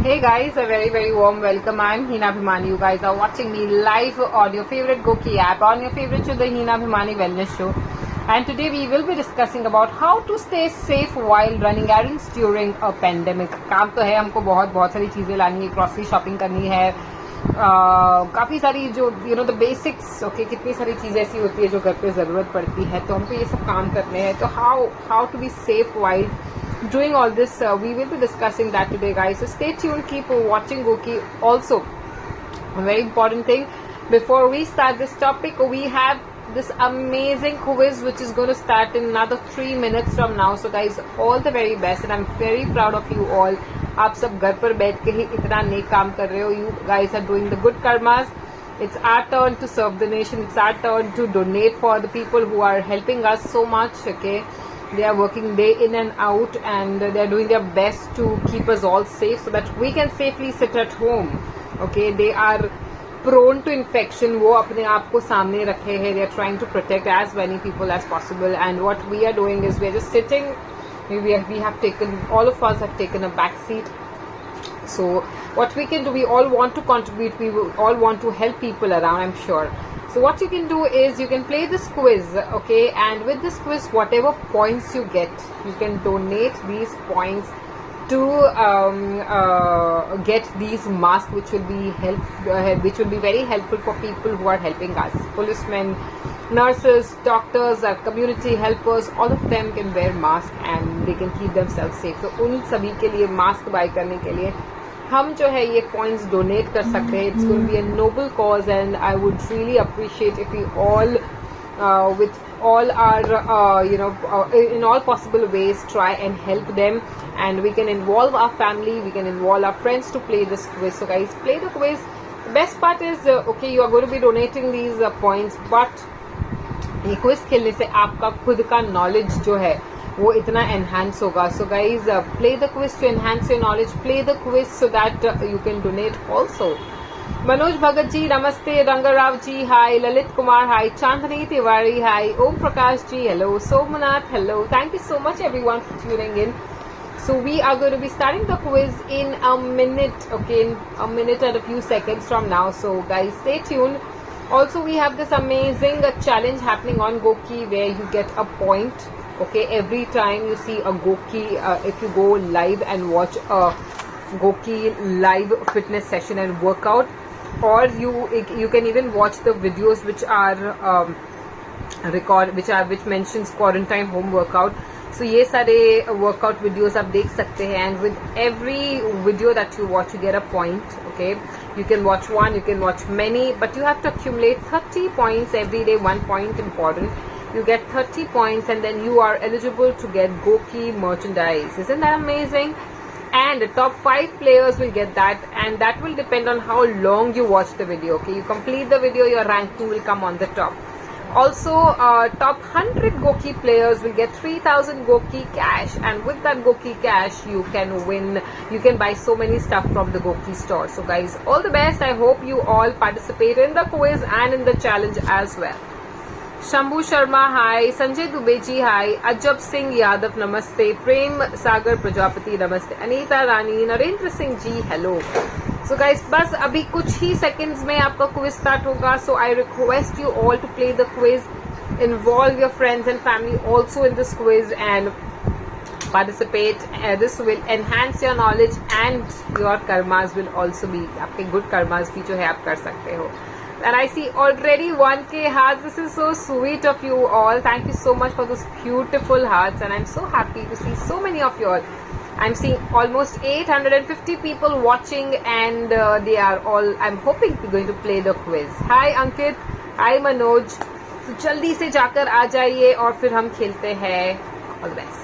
Hey guys, a very warm welcome. I'm Hina Bhimani. You guys are watching me live on your favorite Goki app, on your favorite show, the Hina Bhimani Wellness Show. And today we will be discussing about how to stay safe while running errands during a pandemic. काम तो है, हमको बहुत सारी चीजें लानी है, grocery shopping करनी है, काफी सारी जो द बेसिक्स, ओके, कितनी सारी चीजें ऐसी होती है जो घर पे जरूरत पड़ती है, तो हमको ये सब काम करने हैं. तो how to be safe while doing all this, we will be discussing that today, guys. So stay tuned, keep watching Goki. Also, a very important thing, before we start this topic, we have this amazing quiz which is going to start in another 3 minutes from now. So guys, all the very best, and I'm very proud of you all. आप सब घर पर बैठ के ही इतना नेक काम कर रहे हो. You guys are doing the good karmas. It's our turn to serve the nation. It's our turn to donate for the people who are helping us so much, okay? They are working day in and out, and they are doing their best to keep us all safe so that we can safely sit at home, okay? They are prone to infection. वो अपने आप को सामने रखे हैं. They are trying to protect as many people as possible, and what we are doing is we are just sitting. We have taken, all of us have taken a back seat. So what we can do, we all want to contribute, we all want to help people around, I'm sure. So what you can do is you can play this quiz, okay, and with this quiz, whatever points you get, you can donate these points to get these masks, which will be very helpful for people who are helping us. Policemen, nurses, doctors, community helpers, all of them can wear masks and they can keep themselves safe. So उन सभी के लिए mask bye करने के लिए हम जो है ये पॉइंट्स डोनेट कर सकते हैं. It's going to be a noble cause, and I would really appreciate if you all with all our in all possible ways try and help them, and we can involve our family, we can involve our friends to play this quiz. So guys, play the quiz. The best part is okay, you are going to be donating these points, but ये quiz खेलने से आपका खुद का knowledge जो है वो इतना एनहांस होगा. So guys, play the quiz to enhance your knowledge, play the quiz so that you can donate also. Manoj Bhagat ji namaste, Rangarao ji hi, Lalit Kumar hi, Chandni Tiwari hi, Om Prakash ji hello, Somnath hello. Thank you so much everyone for tuning in. So we are going to be starting the quiz in a minute, okay, in a minute and a few seconds from now. So guys, stay tuned. Also, we have this amazing challenge happening on Goki where you get a point, okay, every time you see a Goki, if you go live and watch a Goki live fitness session and workout, or you can even watch the videos which are which mentions quarantine home workout. So ये सारे workout videos आप देख सकते हैं, and with every video that you watch you get a point, okay. You can watch one, you can watch many, but you have to accumulate 30 points every day. 1 point important. You get 30 points and then you are eligible to get Goki merchandise. Isn't that amazing? And the top 5 players will get that, and that will depend on how long you watch the video, okay. You complete the video, your ranking will come on the top. Also, top 100 Goki players will get 3,000 Goki cash, and with that Goki cash you can win, you can buy so many stuff from the Goki store. So guys, all the best. I hope you all participate in the quiz and in the challenge as well. Shambhu Sharma hi, Sanjay Dubey ji hi, Ajab Singh Yadav namaste, Prem Sagar Prajapati namaste, Anita Rani, Narendra Singh ji hello. So guys, बस अभी कुछ ही seconds में आपका quiz start होगा. So I request you all to play the quiz, involve your friends and family also in this quiz and participate. This will enhance your knowledge and your karmas will also be, आपके good karmas भी जो है आप कर सकते हो. And I see already 1K hearts. This is so sweet of you all. Thank you so much for those beautiful hearts, and I'm so happy to see so many of you all. I'm seeing almost 850 people watching, and they are all, I'm hoping, going to play the quiz. Hi Ankit, hi Manoj. तो जल्दी से जाकर आ जाइए और फिर हम खेलते हैं. All the best.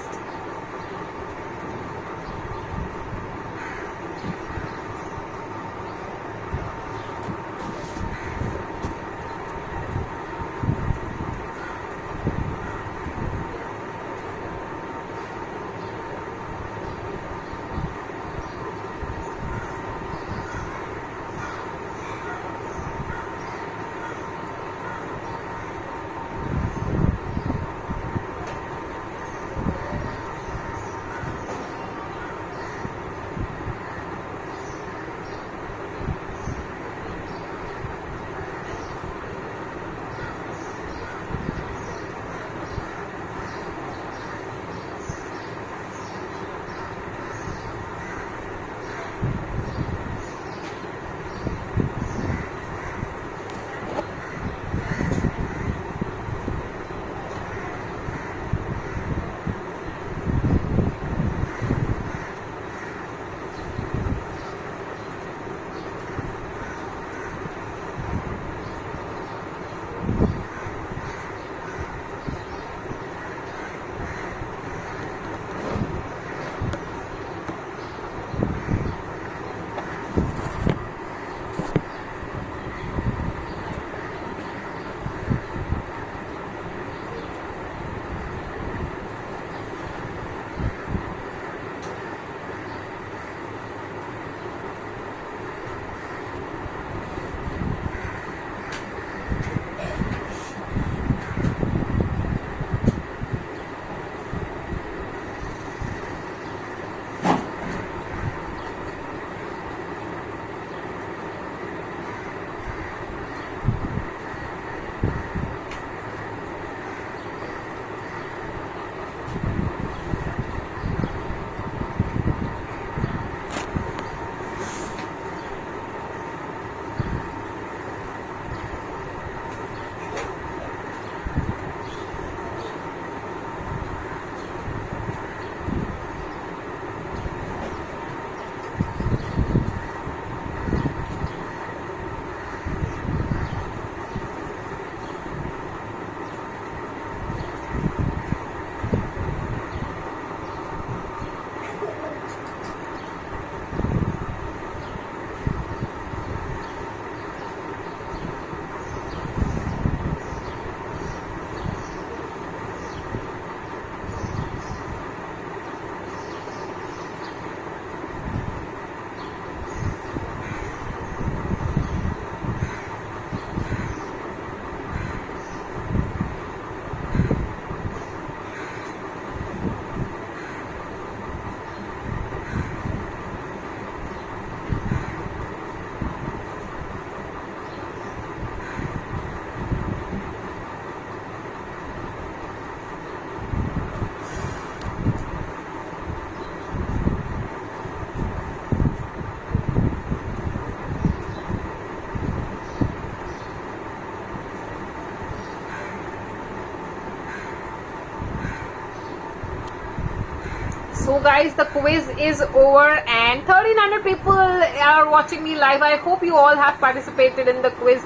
guys, the quiz is over and 1300 people are watching me live. I hope you all have participated in the quiz.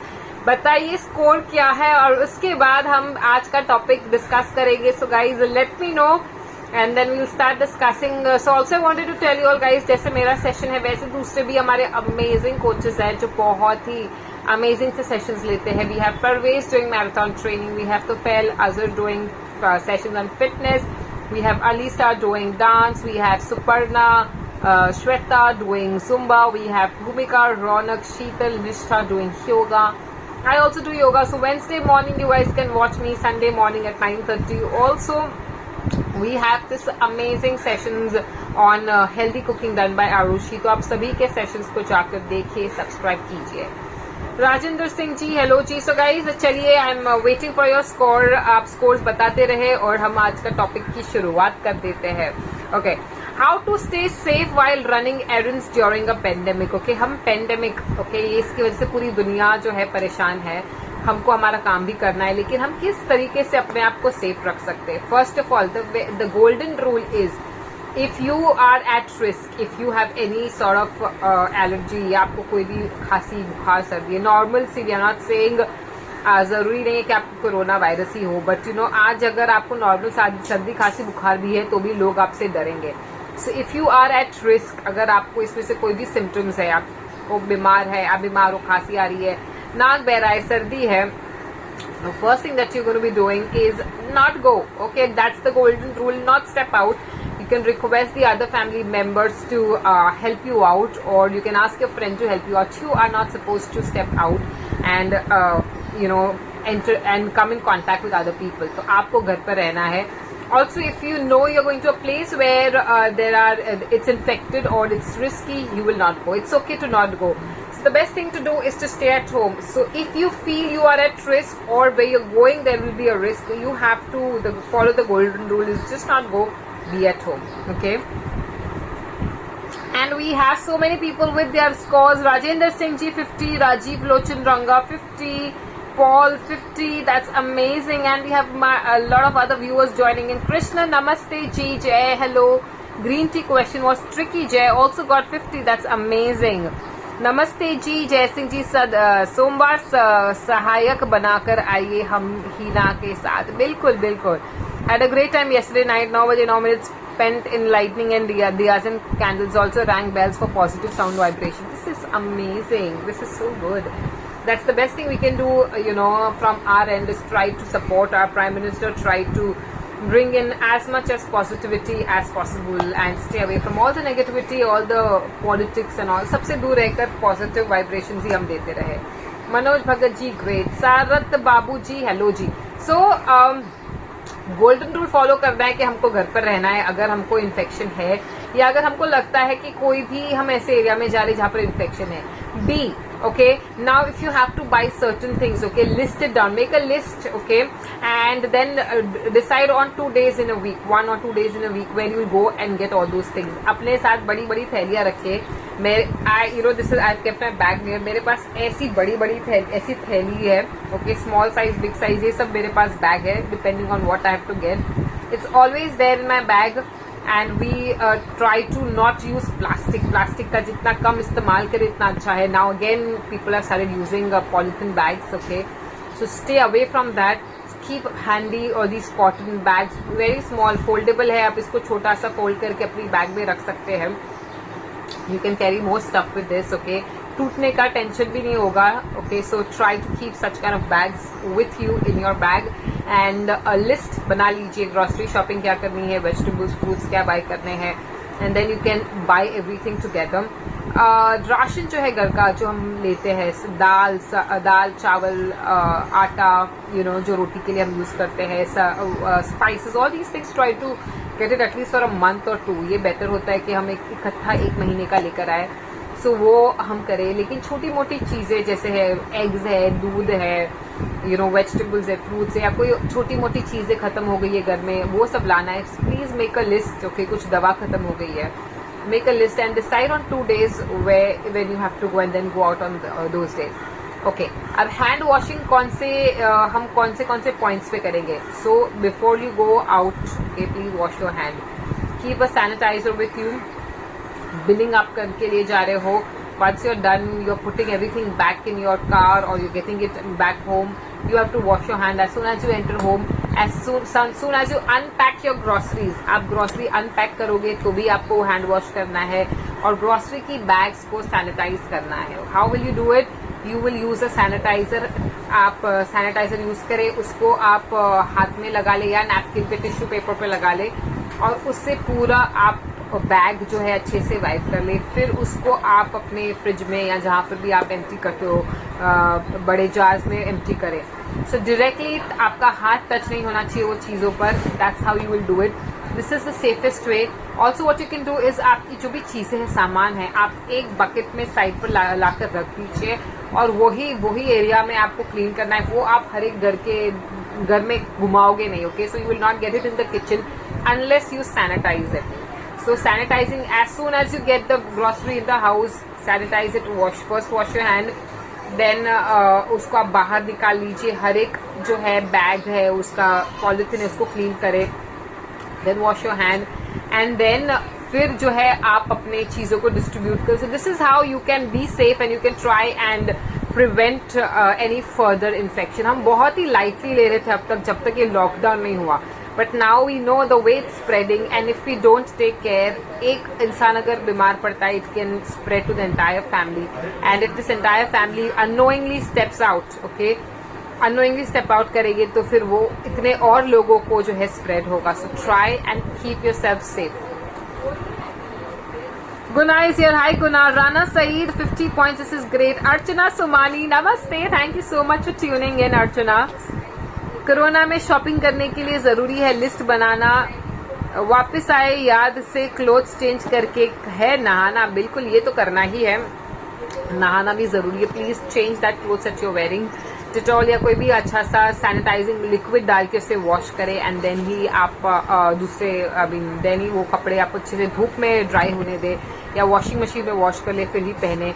बताइए स्कोर क्या है और उसके बाद हम आज का टॉपिक डिस्कस करेंगे. So guys, let me know and then we'll start discussing. So also I wanted to tell you all guys, जैसे मेरा सेशन है वैसे दूसरे भी हमारे अमेजिंग कोचेस हैं जो बहुत ही अमेजिंग से सेशंस लेते हैं. We have Parvez doing marathon training, we have Tufel Azhar doing sessions on fitness, we have Alisa doing dance, we have Suparna, Shweta doing Zumba, we have Bhumika, Ronak, Sheetal, Nishtha doing yoga. I also do yoga, so Wednesday morning you guys can watch me, Sunday morning at 9:30. Also, we have this amazing sessions on healthy cooking done by Arushi. तो आप सभी के sessions को जाकर देखिए, subscribe कीजिए. Rajendra Singh ji, hello जी. So guys चलिए, I am waiting for your score. आप स्कोर्स बताते रहे और हम आज का टॉपिक की शुरुआत कर देते हैं. Okay, how to stay safe while running errands during a pandemic. Okay, हम पेंडेमिक, ओके, इसकी वजह से पूरी दुनिया जो है परेशान है. हमको हमारा काम भी करना है, लेकिन हम किस तरीके से अपने आप को सेफ रख सकते हैं. First of all, the golden rule is, if you are at risk, if you have any sort of allergy, या आपको कोई भी खांसी बुखार सर्दी है, नॉर्मल सी, वी आर नॉट सेइंग जरूरी नहीं है कि आपको कोरोना वायरस ही हो, बट यू नो आज अगर आपको नॉर्मल सर्दी खांसी बुखार भी है तो भी लोग आपसे डरेंगे. So if you are at risk, अगर आपको इसमें से कोई भी सिम्टम्स है, आपको बीमार है, आप बीमार हो, खांसी आ रही है, नाक बह रहा है, सर्दी है, the first thing that you're going to be doing is not go. Okay, that's the golden rule. Not step out. You can request the other family members to help you out, or you can ask your friend to help you out. You are not supposed to step out and you know, enter and come in contact with other people. So आपको घर पर रहना है. Also, if you know you're going to a place where it's infected or it's risky, you will not go. It's okay to not go. So the best thing to do is to stay at home. So if you feel you are at risk or where you're going there will be a risk, you have to follow the golden rule is just not go, be at home. Okay. And we have so many people with their scores. Rajendra Singh ji 50, Rajiv Lochan Ranga 50, Paul 50. That's amazing. And we have a lot of other viewers joining in. Krishna Namaste ji, Jay, hello. Green tea question was tricky. Jay also got 50. That's amazing. नमस्ते जी, जय सिंह जी. सोमवार सहायक बनाकर आइए हम हीना के साथ. बिल्कुल बिल्कुल. Had a great time yesterday night. 9 बजे 9 minutes spent in lightning and diyas and candles. Also rang bells for positive sound vibration. This is amazing. This is so good. That's the best thing we can do, you know, from our end is try to support our Prime Minister, try to bring in as much as positivity as possible and stay away from all the negativity, all the politics and all. सबसे दूर रहकर positive vibrations ही हम देते रहे. मनोज भगत जी, great. सारत बाबू जी, hello जी. So golden rule follow करना है कि हमको घर पर रहना है अगर हमको इन्फेक्शन है, या अगर हमको लगता है कि कोई भी हम ऐसे एरिया में जा रहे हैं जहाँ पर इन्फेक्शन है. बी, okay, now if you have to buy certain things, okay, list it down, make a list, okay, and then decide on 2 days in a week, 1 or 2 days in a week when you will go and get all those things. अपने साथ बड़ी बड़ी थैलियां रखे. you know, this is I've kept my bag here. मेरे पास ऐसी बड़ी बड़ी ऐसी थैली है, okay, small size, big size, ये सब मेरे पास बैग है depending on what I have to get. It's always there in my bag. And we try to not use plastic. Plastic का जितना कम इस्तेमाल करे इतना अच्छा है. Now again people have started using polythene bags. Okay, so stay away from that. Keep handy all these cotton bags, very small, foldable है. आप इसको छोटा सा fold करके अपनी बैग में रख सकते हैं. You can carry more stuff with this. Okay, टूटने का टेंशन भी नहीं होगा. Okay, so try to keep such kind of bags with you in your bag and list बना लीजिए. ग्रोसरी शॉपिंग क्या करनी है, वेजिटेबल्स फ्रूट्स क्या बाय करने हैं, and then you can buy everything together. Ration जो है घर का जो हम लेते हैं, दाल चावल, आटा, यू नो, जो रोटी के लिए हम यूज करते हैं, spices, all these things, try to get it at least for a month or 2. ये बेटर होता है कि हम एक इकट्ठा 1 महीने का लेकर आए. सो वो हम करें. लेकिन छोटी मोटी चीजें जैसे है एग्स है, दूध है, यू नो, वेजिटेबल्स है, फ्रूट्स है, या कोई छोटी मोटी चीजें खत्म हो गई है घर में, वो सब लाना है. Please make a list. Okay, कुछ दवा खत्म हो गई है, make a list and decide on 2 days when you have to go and then go out on those days. Okay, अब हैंड वॉशिंग हम कौन से पॉइंट्स पे करेंगे. So before you go out, okay, please wash your hand. Keep a sanitizer with you. Billing आप करके ले जा रहे हो, once you're done, you're putting everything back in your car or you're getting it back home, you have to wash your hand as soon as you enter home. As soon as you unpack your groceries, आप grocery unpack करोगे तो भी आपको hand wash करना है और grocery की bags को sanitize करना है. How will you do it? You will use a sanitizer. आप sanitizer use करें, उसको आप हाथ में लगा ले या napkin पे टिश्यू पेपर पे लगा ले और उससे पूरा आप बैग जो है अच्छे से वाइप कर ले. फिर उसको आप अपने फ्रिज में या जहाँ पर भी आप एम्प्टी करते हो बड़े जार्स में एम्प्टी करें. सो डायरेक्टली आपका हाथ टच नहीं होना चाहिए वो चीज़ों पर. That's how you will do it. This is the safest way. Also what you can do is आपकी जो भी चीज़ें हैं, सामान है, आप एक बकेट में साइड पर ला कर रख दीजिए और वही एरिया में आपको क्लीन करना है. वो आप हर एक घर में घुमाओगे नहीं. Okay, so you will not get it in the kitchen unless you sanitize it. So sanitizing as soon as you get the grocery in the house, sanitize it. First wash your hand, then उसको आप बाहर निकाल लीजिए. हर एक जो है bag है उसका पॉलिथीन है उसको क्लीन करें. Then wash your hand and then फिर जो है आप अपने चीज़ों को डिस्ट्रीब्यूट करें. So this is how you can be safe and you can try and prevent any further infection. हम बहुत ही लाइटली ले रहे थे अब तक जब तक ये लॉकडाउन नहीं हुआ. But now we know the way it's spreading and if we don't take care, एक इंसान अगर बीमार पड़ता है, it can spread to the entire family. And if this entire family unknowingly steps out, okay, unknowingly step out करेंगे तो फिर वो इतने और लोगों को जो है spread होगा. So try and keep yourself safe. Guna is here. Hi Guna. Rana Saeed, 50 points. This is great. Archana Somani, namaste. Thank you so much for tuning in, Archana. Corona में शॉपिंग करने के लिए जरूरी है list बनाना. वापस आए याद से क्लोथ्स चेंज करके है नहाना. बिल्कुल, ये तो करना ही है, नहाना भी जरूरी है. Please change that clothes that you are wearing. Dettol या कोई भी अच्छा सा सैनिटाइजिंग लिक्विड डाल के उसे वॉश करें एंड देन ही आप देन ही वो कपड़े आप अच्छे से धूप में ड्राई होने दे या वॉशिंग मशीन में वॉश कर ले फिर ही पहने.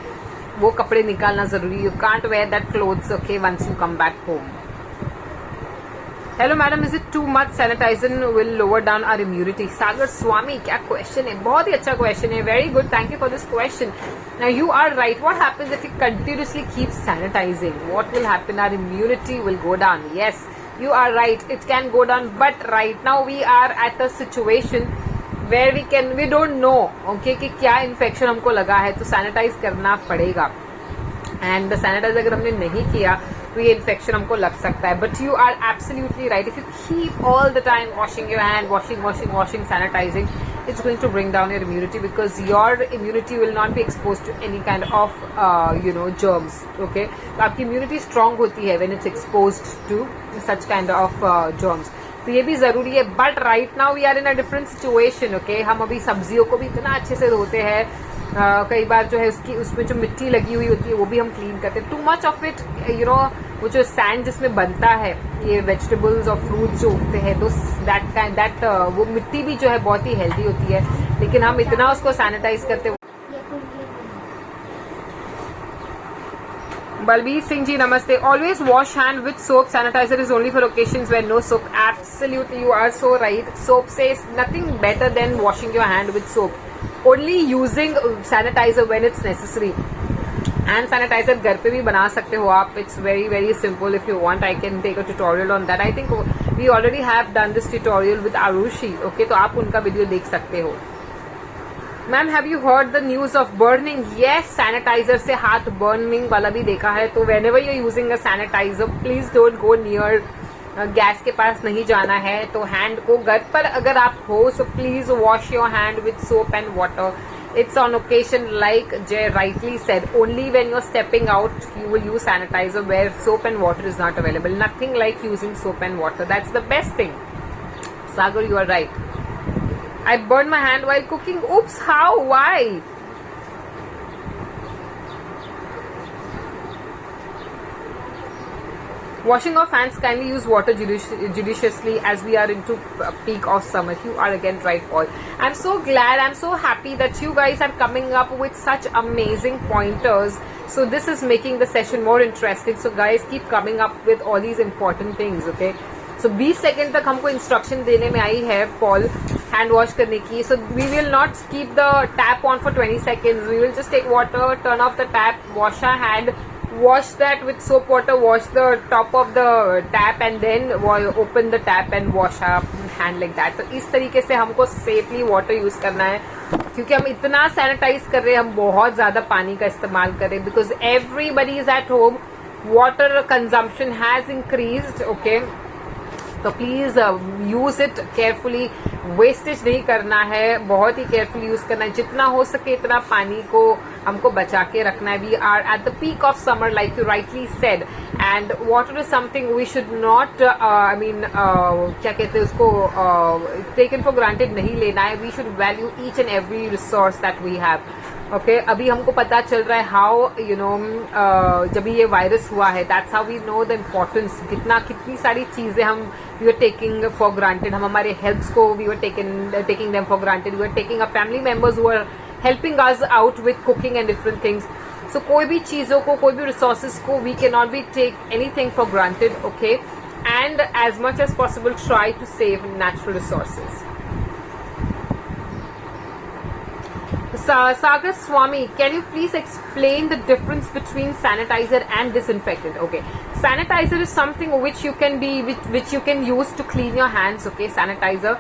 वो कपड़े निकालना जरूरी. You can't wear that clothes okay once you come back home. Hello madam, is it too much sanitiser will lower down our immunity? Sagar Swami, क्या क्वेश्चन है, बहुत ही अच्छा क्वेश्चन है. Very good, thank you for this question. Now you are right. What happens if you continuously keep sanitising? What will happen? Our immunity will go down. Yes, you are right, it can go down. But right now we are at a situation where we don't know okay कि क्या infection हमको लगा है, तो sanitise करना पड़ेगा. And sanitise अगर हमने नहीं किया तो ये इन्फेक्शन हमको लग सकता है. But you are absolutely right. If you keep all the time washing your hand, washing sanitizing, it's going to bring down your immunity because your immunity will not be exposed to any kind of germs. Okay, तो आपकी immunity strong होती है when it's exposed to such kind of germs. तो ये भी जरूरी है. But right now we are in a different situation. Okay, हम अभी सब्जियों को भी इतना अच्छे से धोते हैं. कई बार जो है उसमें जो मिट्टी लगी हुई होती है वो भी हम क्लीन करते हैं. टू मच ऑफ इट वो जो सैंड जिसमें बनता है ये वेजिटेबल्स और फ्रूट्स जो उगते हैं तो दैट वो मिट्टी भी जो है बहुत ही हेल्दी होती है, लेकिन हम इतना उसको सैनिटाइज करते हैं. Balbir Singh ji namaste. Always wash hand with soap. Sanitiser is only for occasions where no soap. Absolutely you are so right. Soap से nothing better than washing your hand with soap. Only using sanitiser when it's necessary. Hand sanitiser घर पे भी बना सकते हो आप. It's very very simple. If you want I can take a tutorial on that. I think we already have done this tutorial with Arushi. Okay, तो आप उनका वीडियो देख सकते हो. Ma'am, have you heard the news of burning? Yes, sanitizer से हाथ burning वाला भी देखा है. तो whenever you using a sanitizer please don't go near gas के पास नहीं जाना है. तो हैंड को घर पर अगर आप हो so please wash your hand with soap and water. It's on occasion like Jay rightly said, only when you're stepping out you will use sanitizer where soap and water is not available. Nothing like using soap and water. That's the best thing. Sagar, you are right. I burned my hand while cooking. Oops, how? Why? Washing off hands, kindly use water judiciously as we are into peak of summer. You are again right, Paul. I'm so glad, I'm so happy that you guys are coming up with such amazing pointers. So this is making the session more interesting. So guys, keep coming up with all these important things, okay? So 20 second तक हमको instruction देने में आई है Paul hand wash करने की. So we will not keep the tap on for 20 seconds. We will just take water, turn off the tap, wash our hand, wash that with soap water, wash the top of the tap and then open the tap and wash our hand like that. तो इस तरीके से हमको safely water use करना है, क्योंकि हम इतना सैनिटाइज कर रहे हैं, हम बहुत ज्यादा पानी का इस्तेमाल कर रहे हैं, because everybody is at home, water consumption has increased. Okay, तो please use it carefully. Wastage नहीं करना है, बहुत ही केयरफुली यूज करना है. जितना हो सके इतना पानी को हमको बचा के रखना है. We are at the peak of summer like you rightly said, and water is something we should not क्या कहते हैं उसको, टेकन फॉर ग्रांटेड नहीं लेना है. We should value each and every resource that we have. Okay, अभी हमको पता चल रहा है हाउ जब ये वायरस हुआ है, that's how we know the importance. कितनी सारी चीजें हम we are taking for granted. हम हमारे हेल्थ को we are taking them for granted. We are taking a family members who are helping us out with cooking and different things. So कोई भी चीजों को, कोई भी रिसोर्सेज को we can not be take anything for granted. Okay, and as much as possible try to save natural resources. Sagar Swami, can you please explain the difference between sanitizer and disinfectant? Okay, sanitizer is something which you can use to clean your hands. Okay, sanitizer.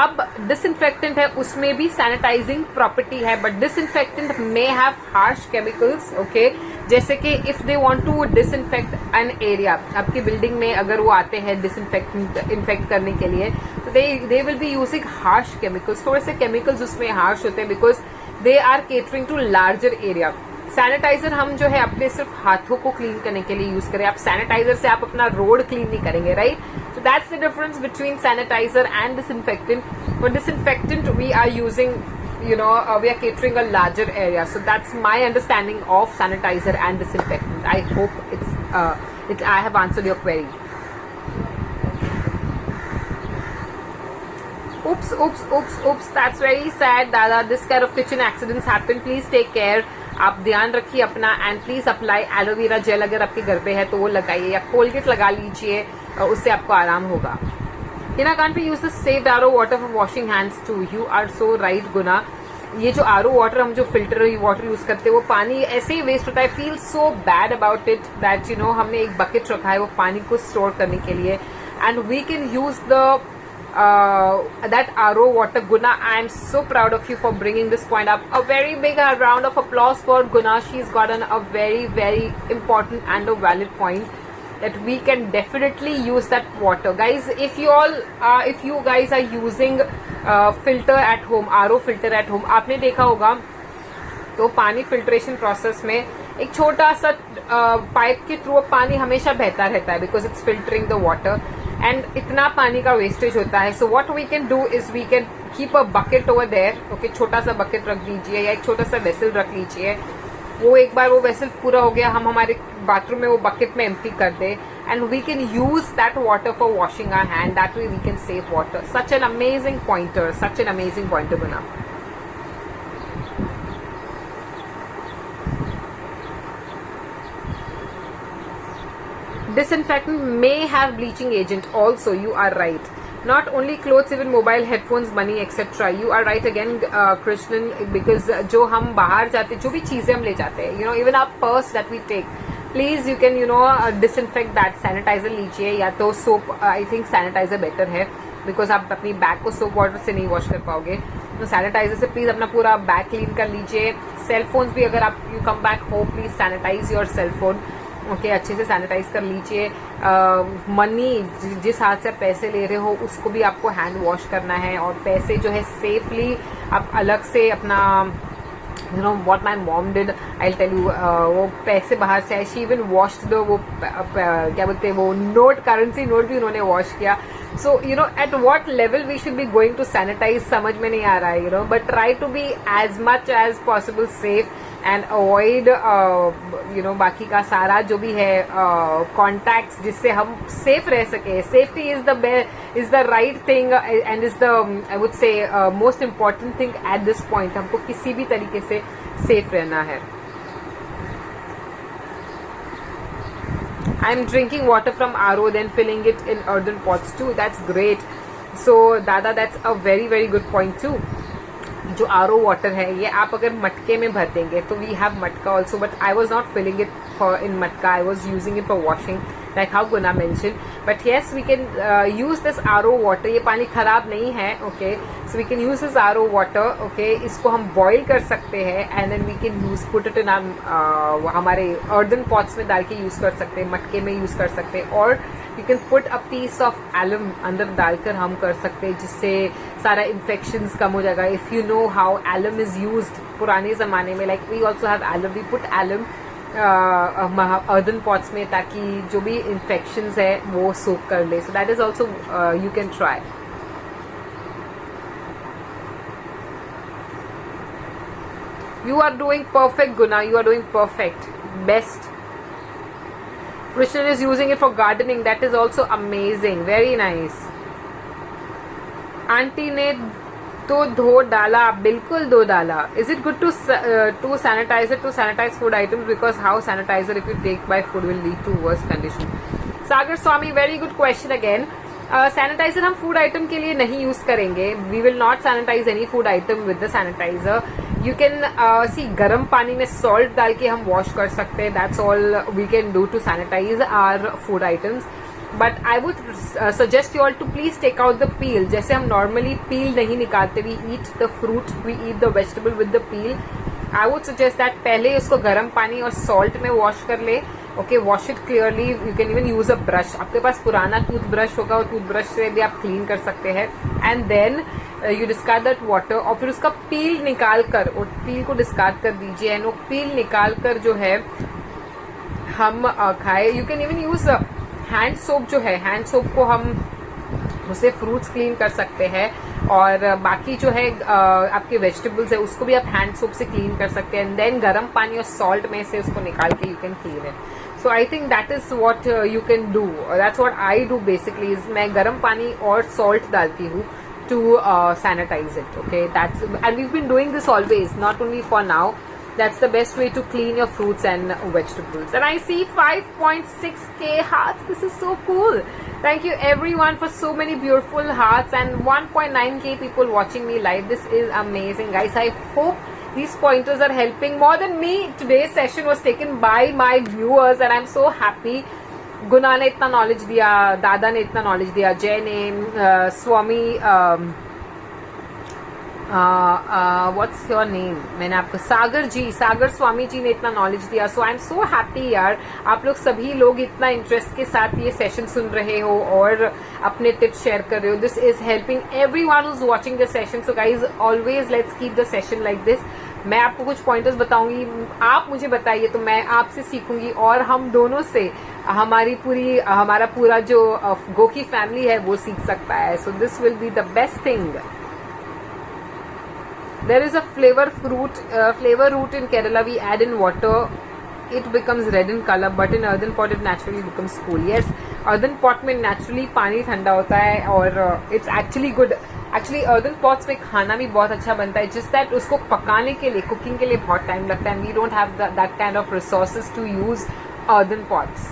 अब disinfectant है, उसमें भी sanitizing property है, but disinfectant may have harsh chemicals. Okay, जैसे कि if they want to disinfect an area, आपकी building में अगर वो आते हैं disinfect करने के लिए, तो they will be using harsh chemicals. थोड़े से chemicals उसमें harsh होते हैं because they are catering to larger area. Sanitizer हम जो है अपने सिर्फ हाथों को क्लीन करने के लिए यूज करें. आप सैनिटाइजर से आप अपना रोड क्लीन नहीं करेंगे, right? So that's the difference between sanitizer and disinfectant. For disinfectant we are using we are catering a larger area. So that's my understanding of sanitizer and disinfectant. I hope I have answered your query. Oops, that's very sad, Dada. This kind of kitchen accidents happen. Please take care. आप ध्यान रखिए अपना, and please apply aloe vera gel. अगर आपके घर पे है तो वो लगाइए, या कोलगेट लगा लीजिए, उससे आपको आराम होगा. Hina, can't we use the saved RO water for washing hands too? You are so right, गुना. ये जो RO वाटर, हम जो फिल्टर वाटर यूज करते हैं, वो पानी ऐसे ही वेस्ट होता है. Feel so bad about it that हमने एक बकेट रखा है वो पानी को स्टोर करने के लिए, and we can use the that RO water. Guna, I am so proud of you for bringing this point up. A very big round of applause for Guna. She's gotten a very, very important and a valid point that we can definitely use that water. Guys, if you guys are using filter at home, RO filter at home, आपने देखा होगा तो पानी filtration process में एक छोटा सा pipe के थ्रू पानी हमेशा बहता रहता है, because it's filtering the water, and इतना पानी का वेस्टेज होता है. So what we can do is we can keep a bucket over there. Okay, छोटा सा बकेट रख दीजिए या एक छोटा सा वेसल रख लीजिए. वो एक बार वो वेसल पूरा हो गया, हम हमारे बाथरूम में वो बकेट में एम्प्टी कर दे, and we can use that water for washing our hand. That way we can save water. Such an amazing pointer बना. Disinfectant may have bleaching agent also. You are right. Not only clothes, even mobile, headphones, money, etc. You are right again, Krishnan, because जो हम बाहर जाते, जो भी चीजें हम ले जाते हैं, even our purse that we take, please you can disinfect that. Sanitizer लीजिए, या तो soap. I think sanitizer better है, because आप अपनी बैग को सोप वाटर से नहीं वॉश कर पाओगे. तो सैनिटाइजर से प्लीज अपना पूरा बैग क्लीन कर लीजिए. सेल फोन भी अगर आप you come back home, please sanitize your cell phone. Okay, अच्छे से सैनिटाइज कर लीजिए. मनी, जिस हाथ से आप पैसे ले रहे हो उसको भी आपको हैंड वॉश करना है, और पैसे जो है सेफली आप अलग से अपना what my mom did, I'll tell you, वो पैसे बाहर से आए, she even washed the वो क्या बोलते हैं वो नोट, करेंसी नोट भी उन्होंने वॉश किया. So at what level we should be going to sanitize, समझ में नहीं आ रहा है, but try to be as much as possible safe and avoid बाकी का सारा जो भी है contacts, जिससे हम safe रह सके. Safety is the right thing and is the I would say most important thing at this point. हमको किसी भी तरीके से safe रहना है. I'm drinking water from RO, then filling it in earthen pots too. That's great. So Dada, that's a very very good point too. जो RO water है ये आप अगर मटके में भर देंगे तो we have matka also, but I was not filling it for in matka, I was using it for washing like how Guna mention. But yes we can use this RO water. ये पानी खराब नहीं है. Okay, so we can use this RO water. Okay, इसको हम boil कर सकते हैं and then we can use put it in हमारे अर्दन पॉट्स में डाल के यूज कर सकते हैं, मटके में यूज कर सकते हैं. और you can put a piece of alum अंदर डालकर हम कर सकते हैं, जिससे सारा इन्फेक्शंस कम हो जाएगा. If you know how alum is used पुराने जमाने में, like we also have alum, we put alum earthen pots में ताकि जो भी इन्फेक्शंस है वो सोक कर ले. So that is also you can try. You are doing perfect, Guna. You are doing perfect. Best. Krishnan is using it for gardening. That is also amazing. Very nice. Auntie ने तो धो डाला, बिल्कुल धो डाला. Is it good to sanitize it, to sanitize food items, because how sanitizer if you take by food will lead to worse condition? Sagar Swami, very good question again. Sanitizer हम food item के लिए नहीं use करेंगे. We will not sanitize any food item with the sanitizer. You can see गर्म पानी में salt डाल के हम वॉश कर सकते हैं. That's all we can do to sanitize our food items. But I would suggest you all to please take out the peel. जैसे हम नॉर्मली पील नहीं निकालते, we eat the fruit, we eat the vegetable with the peel. I would suggest that पहले उसको गर्म पानी और salt में वॉश कर ले. Okay, wash it clearly. You can even use a brush. आपके पास पुराना टूथब्रश होगा और टूथब्रश से भी आप क्लीन कर सकते हैं. And then you discard that water और फिर उसका पील निकाल कर, और पील को डिस्कार्ड कर दीजिए. एंड वो पील निकाल कर जो है हम खाए. You can even use hand soap. जो है हैंड सोप को हम उसे फ्रूट्स क्लीन कर सकते हैं, और बाकी जो है आपके वेजिटेबल्स है उसको भी आप हैंड सोप से क्लीन कर सकते हैं. एंड देन गर्म पानी और सॉल्ट में से उसको निकाल के you can clean it. So I think that is what you can do. That's what I do basically. मैं गर्म पानी और सॉल्ट डालती हूँ to sanitize it. Okay, and we've been doing this always, not only for now. That's the best way to clean your fruits and vegetables. And I see 5.6k hearts. This is so cool. Thank you everyone for so many beautiful hearts, and 1.9k people watching me live. This is amazing, guys. I hope these pointers are helping more than me. Today's session was taken by my viewers and I'm so happy. गुना ने इतना knowledge दिया, दादा ने इतना knowledge दिया, जय ने, स्वामी what's your name, मैंने आपको सागर जी, सागर स्वामी जी ने इतना नॉलेज दिया. सो आई एम सो हैप्पी यार, आप लोग सभी लोग इतना इंटरेस्ट के साथ ये सेशन सुन रहे हो और अपने टिप्स शेयर कर रहे हो. This is helping everyone who is watching the session. So guys always let's keep the session like this. मैं आपको कुछ पॉइंटर्स बताऊंगी, आप मुझे बताइए तो मैं आपसे सीखूंगी, और हम दोनों से हमारा पूरा जो गोकी फैमिली है वो सीख सकता है. So this will be the best thing. There is a flavor root in Kerala. We add in water, it becomes red in color, but in earthen pot it naturally becomes cool. Yes, earthen pot में naturally पानी ठंडा होता है और it's actually good. Actually earthen pots में खाना भी बहुत अच्छा बनता है, just that उसको पकाने के लिए, cooking के लिए बहुत टाइम लगता है, and we don't have that kind of resources to use earthen pots.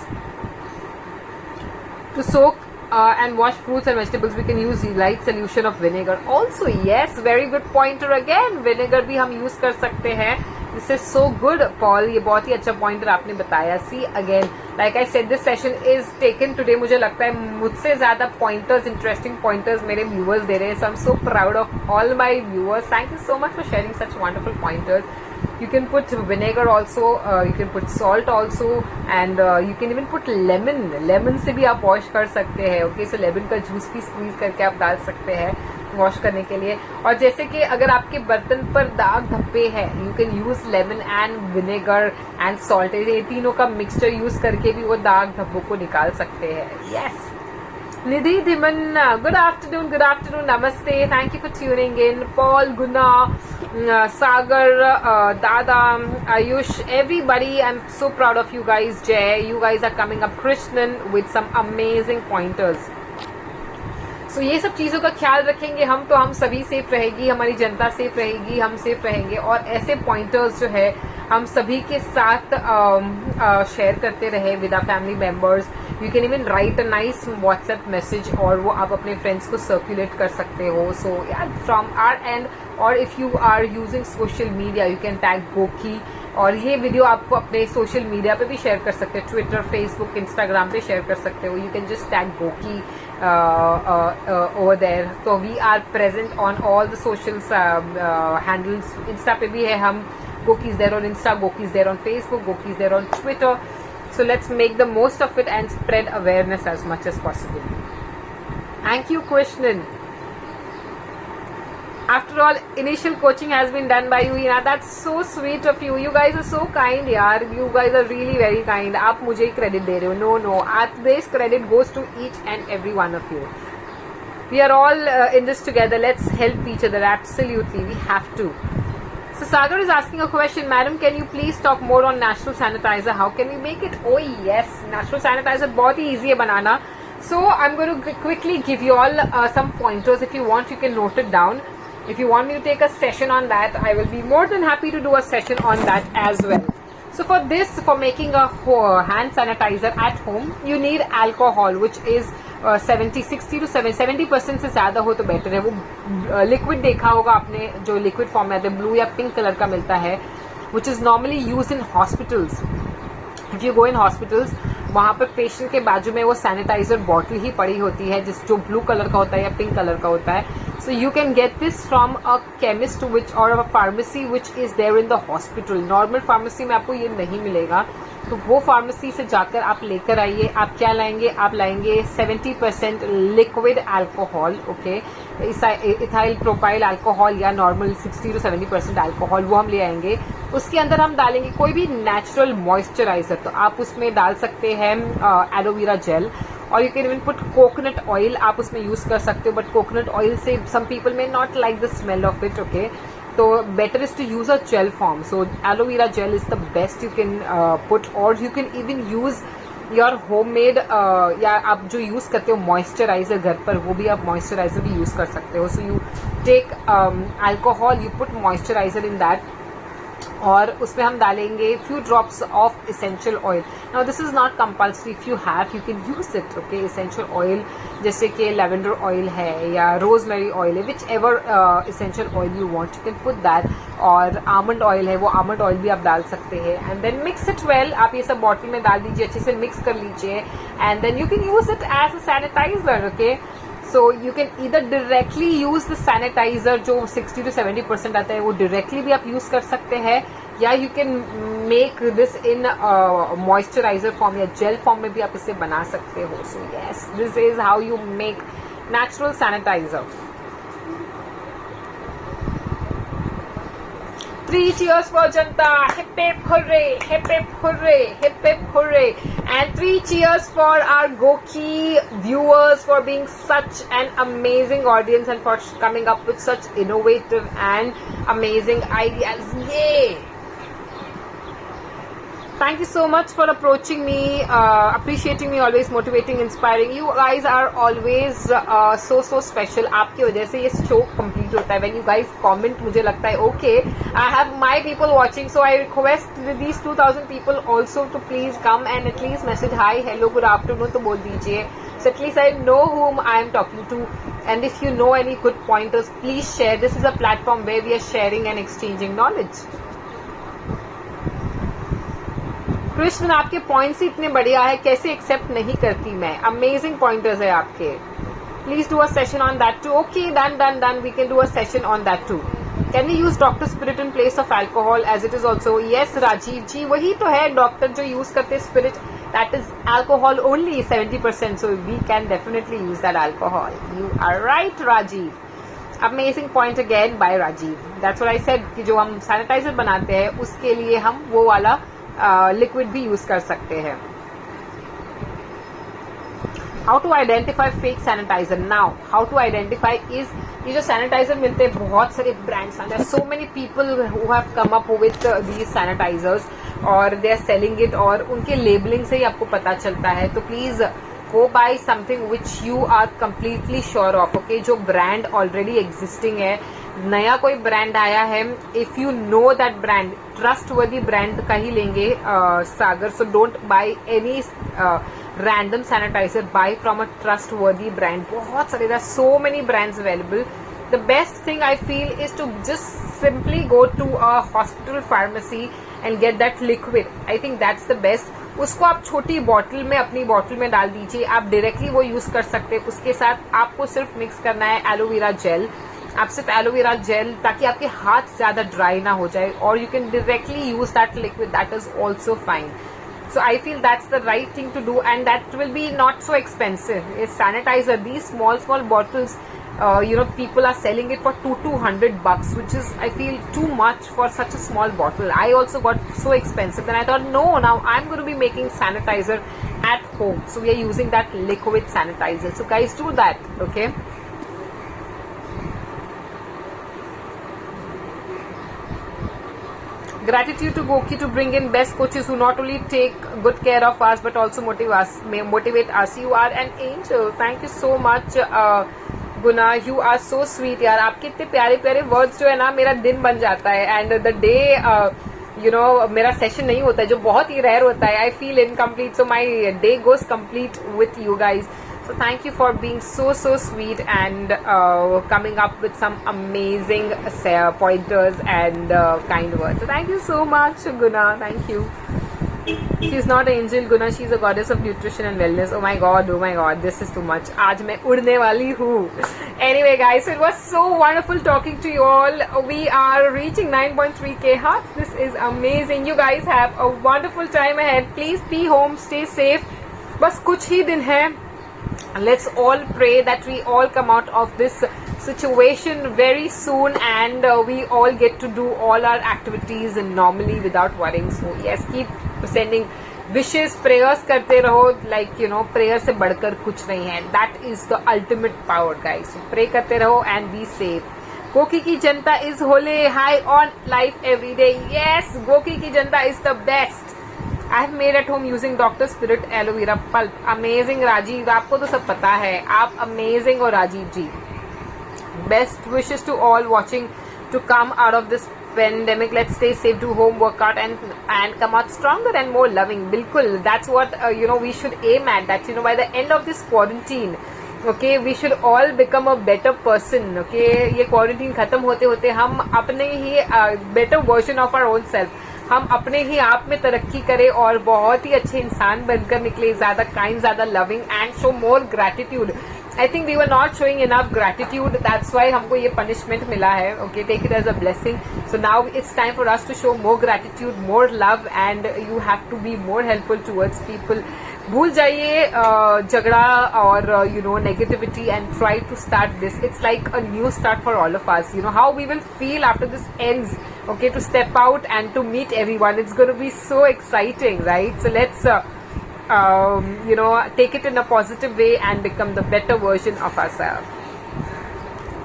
To soak and wash fruits and vegetables, we can use light solution of vinegar also. Yes, very good pointer again. vinegar भी हम use कर सकते हैं. This is so good, Paul. ये बहुत ही अच्छा pointer आपने बताया. See again, like I said, this session is taken today. मुझे लगता है मुझसे ज्यादा pointers, interesting pointers मेरे viewers दे रहे हैं. So I'm so proud of all my viewers. Thank you so much for sharing such wonderful pointers. You can put vinegar also, you can put salt also, and you can even put lemon. Lemon से भी आप wash कर सकते हैं. Okay, सो lemon का juice भी squeeze करके आप डाल सकते हैं वॉश करने के लिए. और जैसे कि अगर आपके बर्तन पर दाग धब्बे हैं, you can use lemon and vinegar and salt. ये तीनों का मिक्सचर यूज करके भी वो दाग धब्बों को निकाल सकते हैं. Yes, Nidhi Dhiman, good afternoon, namaste. Thank you for tuning in. Paul, Guna, Sagar, Dada, Ayush, everybody, I'm so proud of you guys. Jay, you guys are coming up. Krishnan with some amazing pointers. So ये सब चीजों का ख्याल रखेंगे हम तो हम सभी सेफ रहेगी, हमारी जनता सेफ रहेगी, हम सेफ रहेंगे. और ऐसे पॉइंटर्स जो है हम सभी के साथ शेयर करते रहे with our family members. You can even write a nice WhatsApp message और वो आप अपने फ्रेंड्स को सर्कुलेट कर सकते हो. सो यार फ्रॉम आवर एंड, और if you are using social media you can tag गोकी, और ये वीडियो आपको अपने सोशल मीडिया पे भी शेयर कर सकते हो, ट्विटर, फेसबुक, इंस्टाग्राम पे शेयर कर सकते हो. You can just tag GOQii over there. तो we are present on all the social handles. Insta पे भी है हम, Goki is there on Insta, Goki is there on Facebook, Goki is there on Twitter. So let's make the most of it and spread awareness as much as possible. Thank you, Krishnan. After all, initial coaching has been done by you, Ina. That's so sweet of you. You guys are so kind, yaar. You guys are really very kind. आप मुझे ही credit दे रहे हो. No. This credit goes to each and every one of you. We are all in this together. Let's help each other. Absolutely, we have to. So Sagar is asking a question, Madam, can you please talk more on natural sanitizer? How can we make it? Oh yes, natural sanitizer बहुत ही easy है बनाना. So I'm going to quickly give you all some pointers. If you want, you can note it down. If you want me to take a session on that, I will be more than happy to do a session on that as well. So for this, for making a hand sanitizer at home, you need alcohol, which is 60 to 70% से ज्यादा हो तो better है. वो liquid देखा होगा आपने, जो लिक्विड फॉर्म में आते हैं, ब्लू या पिंक कलर का मिलता है, which is normally use in hospitals. If you go in hospitals, वहां पर पेशेंट के बाजू में वो सैनिटाइजर बॉटल ही पड़ी होती है, जो ब्लू कलर का होता है या पिंक कलर का होता है. So you can get this from a chemist which or a pharmacy which is there in the hospital. Normal pharmacy में आपको ये नहीं मिलेगा, तो वो फार्मेसी से जाकर आप लेकर आइए. आप क्या लाएंगे? आप लाएंगे 70% liquid alcohol, okay, ethyl propyl alcohol या नॉर्मल 60 to 70% अल्कोहल, वो हम ले आएंगे. उसके अंदर हम डालेंगे कोई भी नेचुरल मॉइस्चराइजर. तो आप उसमें डाल सकते हैं एलोवेरा जेल, और you can even put coconut oil, आप उसमें यूज कर सकते हो. बट कोकोनट ऑयल से some people may not like the smell of it, okay. तो better is to use a gel form. So aloe vera gel is the best you can put, or you can even use your homemade या आप जो use करते हो moisturiser घर पर, वो भी आप मॉइस्चराइजर भी यूज कर सकते हो. So you take alcohol, you put moisturizer in that, और उसमें हम डालेंगे few drops of essential oil. Now this is not compulsory, if you have you can use it, okay. Essential oil जैसे कि लेवेंडर ऑयल है या rosemary oil है, whichever essential oil you want, you can put that. और almond oil है, वो almond oil भी आप डाल सकते हैं. And then mix it well. आप ये सब बॉटल में डाल दीजिए, अच्छे से मिक्स कर लीजिए, and then you can use it as a sanitizer, okay. So you can either directly use the sanitizer जो 60 to 70% आता है, वो directly भी आप use कर सकते हैं, या you can make this in moisturizer form या gel form में भी आप इसे बना सकते हो. So yes, this is how you make natural sanitizer. 3 cheers for Janta. Hip hip hooray, hip hip hooray, hip hip hooray. And 3 cheers for our Goki viewers for being such an amazing audience and for coming up with such innovative and amazing ideas. Yay! Thank you so much for approaching me, appreciating me, always motivating, inspiring. You guys are always so special. आपकी वजह से ये show complete होता है. When you guys comment, मुझे लगता है okay, I have my people watching, so I request these 2000 people also to please come and at least message hi, hello, good afternoon तो बोल दीजिए. So at least I know whom I am talking to, and if you know any good pointers, please share. This is a platform where we are sharing and exchanging knowledge. Krishna, आपके points ही इतने बढ़िया है, कैसे accept नहीं करती मैं. Amazing pointers है आपके. Please do a session on that too. Okay, done. We can do a session on that too. Can we use doctor spirit in place of alcohol as it is also? Yes Rajeev ji, वही तो है. Doctor जो use करते हैं spirit, that is alcohol only 70%. So we can definitely use that alcohol. You are right Rajeev. Amazing point again by Rajeev. That's what I said कि जो हम sanitiser बनाते हैं उसके लिए हम वो वाला लिक्विड भी यूज कर सकते हैं. How to identify fake sanitizer? Now how to identify is, ये जो सैनिटाइजर मिलते हैं बहुत सारे ब्रांड्स हैं, so many people who have come up with these sanitizers और दे आर सेलिंग इट, और उनके लेबलिंग से ही आपको पता चलता है. तो please go buy something which you are completely sure of, okay. जो ब्रांड ऑलरेडी एग्जिस्टिंग है, नया कोई ब्रांड आया है, if you know that brand, trustworthy brand का ही लेंगे Sagar. So don't buy any random sanitiser, buy from a trustworthy brand. बहुत सारे, there are so many brands available. The best thing I feel is to just simply go to a hospital pharmacy and get that liquid. I think that's the best. उसको आप छोटी bottle में, अपनी bottle में डाल दीजिए. आप directly वो यूज कर सकते हैं. उसके साथ आपको सिर्फ मिक्स करना है एलोवेरा जेल. आप सिर्फ एलोवेरा जेल, ताकि आपके हाथ ज्यादा ड्राई ना हो जाए, और you can directly use that liquid. That is also fine. So I feel that's the right thing to do, and that will be not so expensive. A sanitizer, these small bottles, people are selling it for $200, which is, I feel, too much for such a small bottle. I also got so expensive, and I thought, no, now I'm going to be making sanitizer at home. So we are using that liquid sanitizer. So guys, do that, okay? Gratitude to Goki to bring in best coaches who not only take good care of us but also motivate us. You are an angel. Thank you so much, Guna. You are so sweet, यार. आपके इतने प्यारे प्यारे words जो है ना, मेरा दिन बन जाता है. एंड द डे मेरा सेशन नहीं होता है, जो बहुत ही रेयर होता है, I feel incomplete. So my day goes complete with you guys. So thank you for being so sweet and coming up with some amazing pointers and kind words. So thank you so much, Guna. Thank you. She's not an angel, Guna. She's a goddess of nutrition and wellness. Oh my god, this is too much. आज मैं उड़ने वाली हूँ. Anyway, guys, it was so wonderful talking to you all. We are reaching 9.3k hearts. This is amazing. You guys have a wonderful time ahead. Please be home, stay safe. बस कुछ ही दिन है. Let's all pray that we all come out of this situation very soon, and we all get to do all our activities normally without worrying. So yes, keep sending wishes, prayers करते रहो. Like prayer से बढ़कर कुछ नहीं है. That is the ultimate power, guys. So pray करते रहो and be safe. Goki की जनता is holy, high on life every day. Yes, Goki की जनता is the best. I have made at home using Dr. Spirit aloe vera pulp. Amazing, Rajiv. आपको तो सब पता है. आप amazing हो, राजीव जी. Best wishes to all watching to come out of this pandemic. Let's stay safe, do home workout, and come out stronger and more loving. बिल्कुल. That's what we should aim at. That by the end of this quarantine, okay, we should all become a better person. Okay, ये quarantine खत्म होते होते हम अपने ही better version of our own self, हम अपने ही आप में तरक्की करें और बहुत ही अच्छे इंसान बनकर निकले. ज्यादा काइंड, ज्यादा loving, and show more gratitude. I think we were not showing enough gratitude. That's why हमको ये पनिशमेंट मिला है. Okay, take it as a blessing. So now it's time for us to show more gratitude, more love, and you have to be more helpful towards people. भूल जाइए झगड़ा और negativity, and try to start this. It's like a new start for all of us. How we will feel after this ends. Okay, to step out and to meet everyone, it's going to be so exciting, right? So let's take it in a positive way and become the better version of ourselves.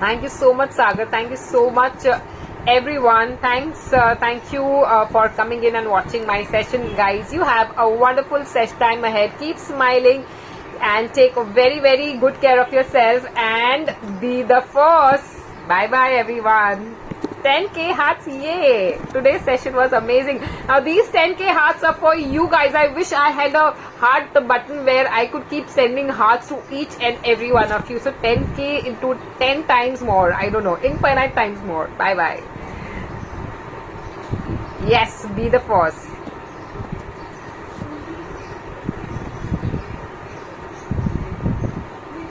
Thank you so much, Sagar. Thank you so much, everyone. Thank you for coming in and watching my session, guys. You have a wonderful session time ahead. Keep smiling and take a very, very good care of yourself and be the first. Bye bye, everyone. 10k hearts, yay! Today's session was amazing. Now these 10k hearts are for you guys. I wish I had a heart button where I could keep sending hearts to each and every one of you. So 10k into 10 times more. I don't know, infinite times more. Bye bye. Yes, be the first.